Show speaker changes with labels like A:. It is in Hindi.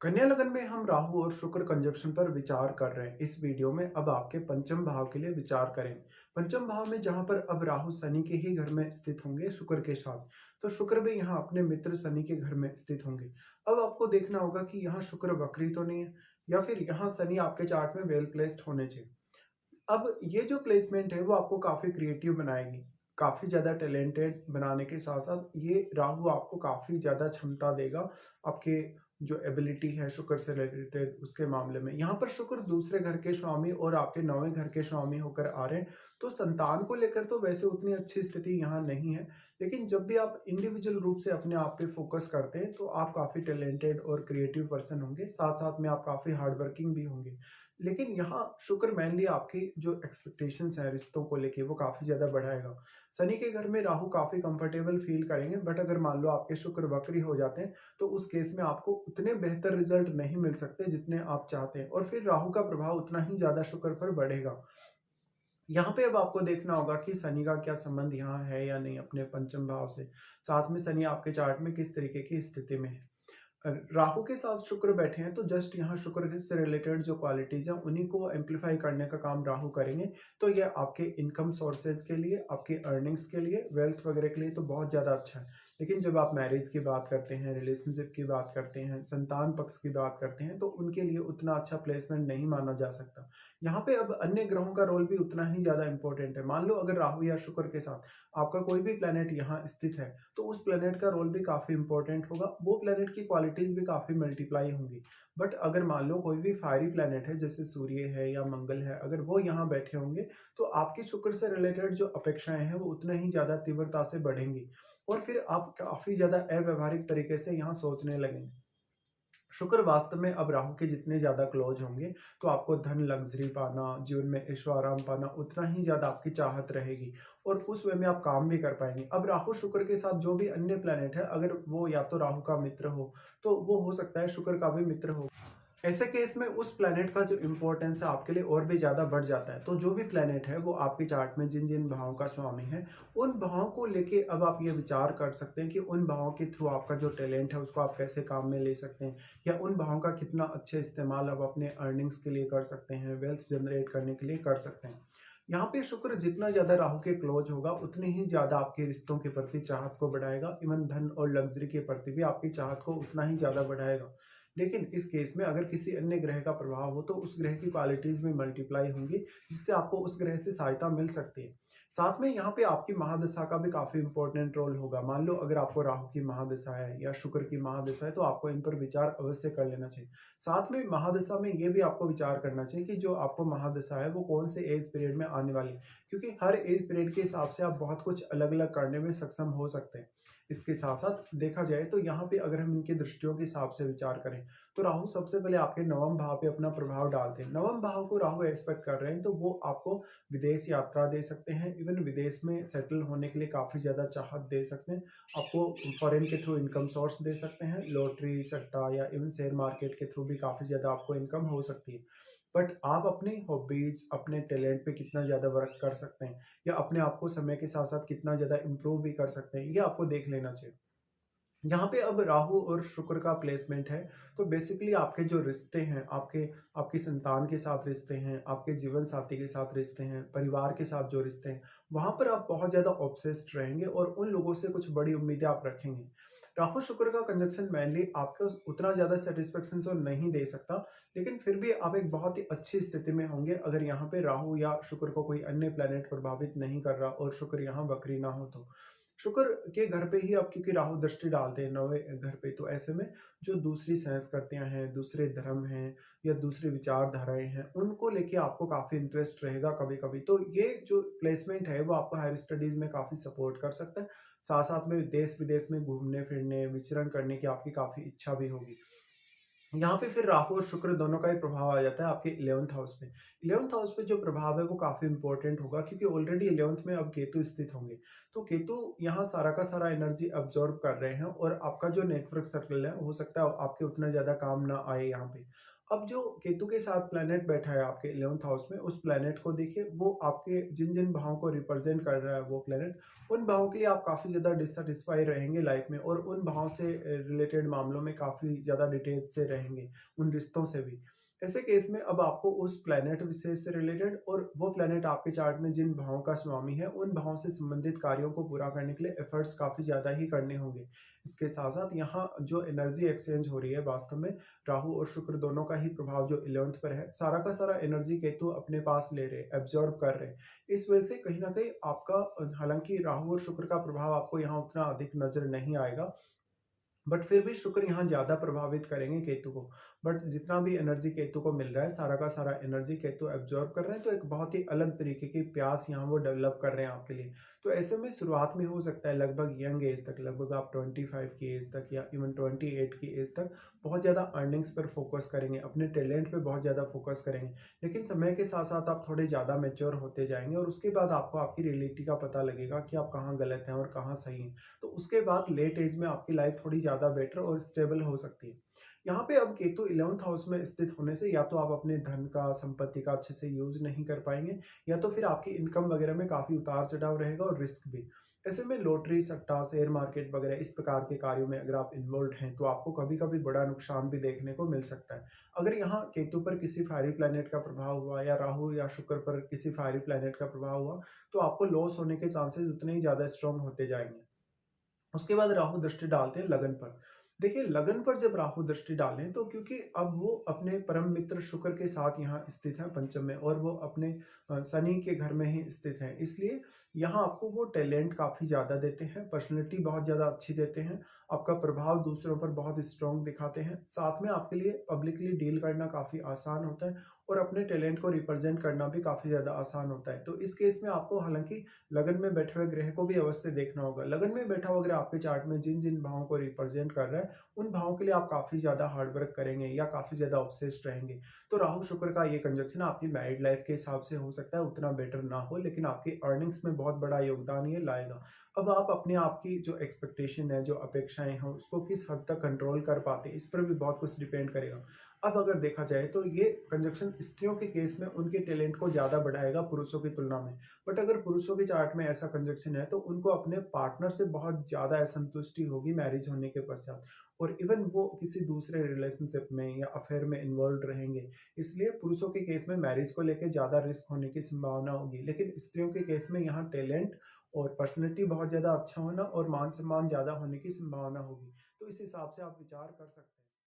A: कन्या लगन में हम राहु और शुक्र कंजक्शन पर विचार कर रहे हैं। इस वीडियो में अब आपके पंचम भाव के लिए विचार करें। पंचम भाव में जहां पर अब राहु शनि के ही घर में स्थित होंगे शुक्र के साथ, तो शुक्र भी यहाँ अपने मित्र शनि के घर में स्थित होंगे। अब आपको देखना होगा कि यहाँ शुक्र वक्री तो नहीं है, या फिर यहाँ शनि आपके चार्ट में वेल प्लेस्ड होने चाहिए। अब ये जो प्लेसमेंट है वो आपको काफ़ी क्रिएटिव बनाएगी, काफ़ी ज़्यादा टैलेंटेड बनाने के साथ-साथ ये राहु आपको काफ़ी ज़्यादा क्षमता देगा, आपके जो एबिलिटी है शुक्र से रिलेटेड उसके मामले में। यहाँ पर शुक्र दूसरे घर के स्वामी और आपके 9वें घर के स्वामी होकर आ रहे हैं, तो संतान को लेकर तो वैसे उतनी अच्छी स्थिति यहाँ नहीं है, लेकिन जब भी आप इंडिविजुअल रूप से अपने आप पे फोकस करते हैं, तो आप काफ़ी टैलेंटेड और क्रिएटिव पर्सन होंगे, साथ-साथ में आप काफ़ी हार्ड वर्किंग भी होंगे। लेकिन यहाँ शुक्र मेनली आपकी जो एक्सपेक्टेशंस हैं रिश्तों को लेके वो काफ़ी ज़्यादा बढ़ाएगा। शनि के घर में राहु काफ़ी कंफर्टेबल फ़ील करेंगे, बट अगर मान लो आपके शुक्र वक्री हो जाते हैं, तो उस केस में आपको उतने बेहतर रिज़ल्ट नहीं मिल सकते जितने आप चाहते हैं, और फिर राहु का प्रभाव उतना ही ज़्यादा शुक्र पर बढ़ेगा। यहाँ पे अब आपको देखना होगा कि शनि का क्या संबंध यहाँ है या नहीं अपने पंचम भाव से। साथ में शनि आपके चार्ट में किस तरीके की स्थिति में है। राहु के साथ शुक्र बैठे हैं, तो जस्ट यहाँ शुक्र से रिलेटेड जो क्वालिटीज हैं उन्हीं को एम्पलीफाई करने का काम राहु करेंगे। तो ये आपके इनकम सोर्सेज के लिए, आपके अर्निंग्स के लिए, वेल्थ वगैरह के लिए तो बहुत ज़्यादा अच्छा है। लेकिन जब आप मैरिज की बात करते हैं, रिलेशनशिप की बात करते हैं, संतान पक्ष की बात करते हैं, तो उनके लिए उतना अच्छा प्लेसमेंट नहीं माना जा सकता। यहाँ पे अब अन्य ग्रहों का रोल भी उतना ही ज़्यादा इंपॉर्टेंट है। मान लो अगर राहु या शुक्र के साथ आपका कोई भी प्लेनेट यहाँ स्थित है, तो उस प्लेनेट का रोल भी काफ़ी इंपॉर्टेंट होगा, वो प्लेनेट की क्वालिटीज़ भी काफ़ी मल्टीप्लाई होंगी। बट अगर मान लो कोई भी फायरी प्लेनेट है जैसे सूर्य है या मंगल है, अगर वो यहाँ बैठे होंगे, तो आपकी शुक्र से रिलेटेड जो अपेक्षाएं हैं वो उतना ही ज़्यादा तीव्रता से बढ़ेंगी, और फिर आप काफ़ी ज़्यादा अव्यवहारिक तरीके से यहाँ सोचने लगेंगे। शुक्र वास्तव में अब राहु के जितने ज़्यादा क्लोज होंगे, तो आपको धन, लग्ज़री पाना, जीवन में ऐशो-आराम पाना उतना ही ज़्यादा आपकी चाहत रहेगी, और उस वे में आप काम भी कर पाएँगे। अब राहु शुक्र के साथ जो भी अन्य प्लैनेट है, अगर वो या तो राहु का मित्र हो, तो वो हो सकता है शुक्र का भी मित्र हो। ऐसे केस में उस प्लैनेट का जो इम्पोर्टेंस है आपके लिए और भी ज़्यादा बढ़ जाता है। तो जो भी प्लैनेट है वो आपके चार्ट में जिन-जिन भावों का स्वामी है, उन भावों को लेके अब आप ये विचार कर सकते हैं कि उन भावों के थ्रू आपका जो टैलेंट है उसको आप कैसे काम में ले सकते हैं, या उन भावों का कितना अच्छे इस्तेमाल आप अपने अर्निंग्स के लिए कर सकते हैं, वेल्थ जनरेट करने के लिए कर सकते हैं। यहाँ पे शुक्र जितना ज़्यादा राहु के क्लोज होगा, उतनी ही ज़्यादा आपके रिश्तों के प्रति चाहत को बढ़ाएगा, इवन धन और लग्ज़री के प्रति भी आपकी चाहत को उतना ही ज़्यादा बढ़ाएगा। लेकिन इस केस में अगर किसी अन्य ग्रह का प्रभाव हो, तो उस ग्रह की क्वालिटीज भी मल्टीप्लाई होंगी, जिससे आपको उस ग्रह से सहायता मिल सकती है। साथ में यहाँ पे आपकी महादशा का भी काफी इंपॉर्टेंट रोल होगा। मान लो अगर आपको राहु की महादशा है या शुक्र की महादशा है, तो आपको इन पर विचार अवश्य कर लेना चाहिए। साथ में महादशा में ये भी आपको विचार करना चाहिए कि जो आपको महादशा है वो कौन से एज पीरियड में आने वाली है, क्योंकि हर एज पीरियड के हिसाब से आप बहुत कुछ अलग अलग करने में सक्षम हो सकते हैं। इसके साथ साथ देखा जाए तो यहाँ पे अगर हम इनकी दृष्टियों के हिसाब से विचार करें, तो राहु सबसे पहले आपके नवम भाव पे अपना प्रभाव डालते हैं। नवम भाव को राहु एस्पेक्ट कर रहे हैं, तो वो आपको विदेश यात्रा दे सकते हैं, इवन विदेश में सेटल होने के लिए काफ़ी ज़्यादा चाहत दे सकते हैं। आपको फॉरेन के थ्रू इनकम सोर्स दे सकते हैं, लॉटरी, सट्टा या इवन शेयर मार्केट के थ्रू भी काफ़ी ज़्यादा आपको इनकम हो सकती है। बट आप अपने हॉबीज़, अपने टैलेंट पे कितना ज़्यादा वर्क कर सकते हैं, या अपने आप को समय के साथ-साथ कितना ज़्यादा इम्प्रूव भी कर सकते हैं, ये आपको देख लेना चाहिए। यहाँ पे अब राहु और शुक्र का प्लेसमेंट है, तो बेसिकली आपके जो रिश्ते हैं, आपके आपकी संतान के साथ रिश्ते हैं, आपके जीवन साथी के साथ रिश्ते हैं, परिवार के साथ जो रिश्ते हैं, वहाँ पर आप बहुत ज़्यादा ऑब्सेस्ड रहेंगे और उन लोगों से कुछ बड़ी उम्मीदें आप रखेंगे। राहु शुक्र का कंजक्शन मेनली आपको उतना ज़्यादा सेटिस्फेक्शन तो नहीं दे सकता, लेकिन फिर भी आप एक बहुत ही अच्छी स्थिति में होंगे अगर यहाँ पे राहु या शुक्र को कोई अन्य प्लेनेट प्रभावित नहीं कर रहा और शुक्र यहाँ वक्री ना हो तो। शुक्र के घर पे ही अब क्योंकि राहु दृष्टि डालते हैं 9वें घर पे, तो ऐसे में जो दूसरी संस्कृतियाँ हैं, दूसरे धर्म हैं या दूसरी विचारधाराएँ हैं, उनको लेके आपको काफ़ी इंटरेस्ट रहेगा कभी-कभी। तो ये जो प्लेसमेंट है वो आपको हायर स्टडीज़ में काफ़ी सपोर्ट कर सकता है। साथ-साथ में देश-विदेश में घूमने-फिरने, विचरण करने की आपकी काफ़ी इच्छा भी होगी। यहाँ पे फिर राहु और शुक्र दोनों का ही प्रभाव आ जाता है आपके 11th हाउस पे। 11th हाउस पे जो प्रभाव है वो काफ़ी इंपॉर्टेंट होगा, क्योंकि ऑलरेडी 11th में अब केतु स्थित होंगे। तो केतु यहाँ सारा का सारा एनर्जी अब्ज़ॉर्ब कर रहे हैं, और आपका जो नेटवर्क सर्कल है हो सकता है आपके उतना ज़्यादा काम ना आए यहाँ पे। अब जो केतु के साथ प्लैनेट बैठा है आपके 11th हाउस में, उस प्लैनेट को देखिए, वो आपके जिन-जिन भावों को रिप्रेज़ेंट कर रहा है वो प्लैनेट, उन भावों के लिए आप काफ़ी ज़्यादा डिससैटिस्फाई रहेंगे लाइफ़ में, और उन भावों से रिलेटेड मामलों में काफ़ी ज़्यादा डिटेल्स से रहेंगे, उन रिश्तों से भी। ऐसे केस में अब आपको उस प्लैनेट विशेष से रिलेटेड, और वो प्लैनेट आपके चार्ट में जिन भावों का स्वामी है, उन भावों से संबंधित कार्यों को पूरा करने के लिए एफर्ट्स काफ़ी ज़्यादा ही करने होंगे। इसके साथ-साथ यहाँ जो एनर्जी एक्सचेंज हो रही है वास्तव में, राहु और शुक्र दोनों का ही प्रभाव जो 11th पर है, सारा का सारा एनर्जी केतु अपने पास ले रहे हैं, एब्ज़ॉर्ब कर रहे हैं। इस वजह से कहीं न कहीं आपका हालाँकि राहु और शुक्र का प्रभाव आपको यहाँ उतना अधिक नज़र नहीं आएगा, बट फिर भी शुक्र यहाँ ज़्यादा प्रभावित करेंगे केतु को। बट जितना भी एनर्जी केतु को मिल रहा है, सारा का सारा एनर्जी केतु एब्ज़ॉर्ब कर रहे हैं, तो एक बहुत ही अलग तरीके की प्यास यहाँ वो डेवलप कर रहे हैं आपके लिए। तो ऐसे में शुरुआत में हो सकता है लगभग यंग एज तक, लगभग आप 25 की एज तक या इवन 28 की एज तक बहुत ज़्यादा अर्निंग्स पर फ़ोकस करेंगे, अपने टैलेंट पे बहुत ज़्यादा फ़ोकस करेंगे। लेकिन समय के साथ-साथ आप थोड़े ज़्यादा मैच्योर होते जाएँगे, और उसके बाद आपको आपकी रियलिटी का पता लगेगा कि आप कहाँ गलत हैं और कहाँ सही हैं। तो उसके बाद लेट एज में आपकी लाइफ थोड़ी ज़्यादा बेटर और स्टेबल हो सकती है। यहाँ पे अब केतु 11th हाउस में स्थित होने से या तो आप अपने धन का, संपत्ति का अच्छे से यूज़ नहीं कर पाएँगे, या तो फिर आपकी इनकम वगैरह में काफ़ी उतार-चढ़ाव रहेगा और रिस्क भी। ऐसे में लॉटरी, सट्टा, शेयर मार्केट वगैरह इस प्रकार के कार्यों में अगर आप इन्वॉल्व्ड हैं, तो आपको कभी-कभी बड़ा नुकसान भी देखने को मिल सकता है। अगर यहाँ केतु पर किसी फ़ायरी प्लैनेट का प्रभाव हुआ, या राहु या शुक्र पर किसी फ़ायरी प्लैनेट का प्रभाव हुआ, तो आपको लॉस होने के चांसेस उतने ही ज़्यादा स्ट्रॉन्ग होते जाएँगे। उसके बाद राहु दृष्टि डालते हैं लगन पर। देखिए, लगन पर जब राहु दृष्टि डालें, तो क्योंकि अब वो अपने परम मित्र शुक्र के साथ यहाँ स्थित है पंचम में, और वो अपने शनि के घर में ही स्थित है, इसलिए यहाँ आपको वो टैलेंट काफ़ी ज़्यादा देते हैं, पर्सनैलिटी बहुत ज़्यादा अच्छी देते हैं, आपका प्रभाव दूसरों पर बहुत स्ट्रॉन्ग दिखाते हैं, साथ में आपके लिए पब्लिकली डील करना काफ़ी आसान होता है, और अपने टैलेंट को रिप्रेजेंट करना भी काफ़ी ज़्यादा आसान होता है। तो इस केस में आपको हालांकि लगन में बैठे हुए ग्रह को भी अवश्य देखना होगा। लगन में बैठा हुआ ग्रह आपके चार्ट में जिन-जिन भावों को रिप्रेजेंट कर रहा है, उन भावों के लिए आप काफ़ी ज़्यादा हार्ड वर्क करेंगे, या काफ़ी ज़्यादा ऑब्सेस्ड रहेंगे। तो राहु शुक्र का ये कंजंक्शन आपकी मैरिड लाइफ के हिसाब से हो सकता है उतना बेटर ना हो, लेकिन आपकी अर्निंग्स में बहुत बड़ा योगदान ये लाएगा। अब आप अपने आप की जो एक्सपेक्टेशन है, जो अपेक्षाएँ हैं, उसको किस हद तक कंट्रोल कर पाते हैं, इस पर भी बहुत कुछ डिपेंड करेगा। अब अगर देखा जाए, तो ये कंजंक्शन स्त्रियों के केस में उनके टैलेंट को ज़्यादा बढ़ाएगा पुरुषों की तुलना में। बट अगर पुरुषों के चार्ट में ऐसा कंजक्शन है, तो उनको अपने पार्टनर से बहुत ज़्यादा असंतुष्टि होगी मैरिज होने के पश्चात, और इवन वो किसी दूसरे रिलेशनशिप में या अफेयर में इन्वॉल्व रहेंगे। इसलिए पुरुषों के केस में मैरिज को लेके ज़्यादा रिस्क होने की संभावना होगी, लेकिन स्त्रियों के केस में यहाँ टैलेंट और पर्सनैलिटी बहुत ज़्यादा अच्छा होना और मान सम्मान ज़्यादा होने की संभावना होगी। तो इस हिसाब से आप विचार कर सकते हैं।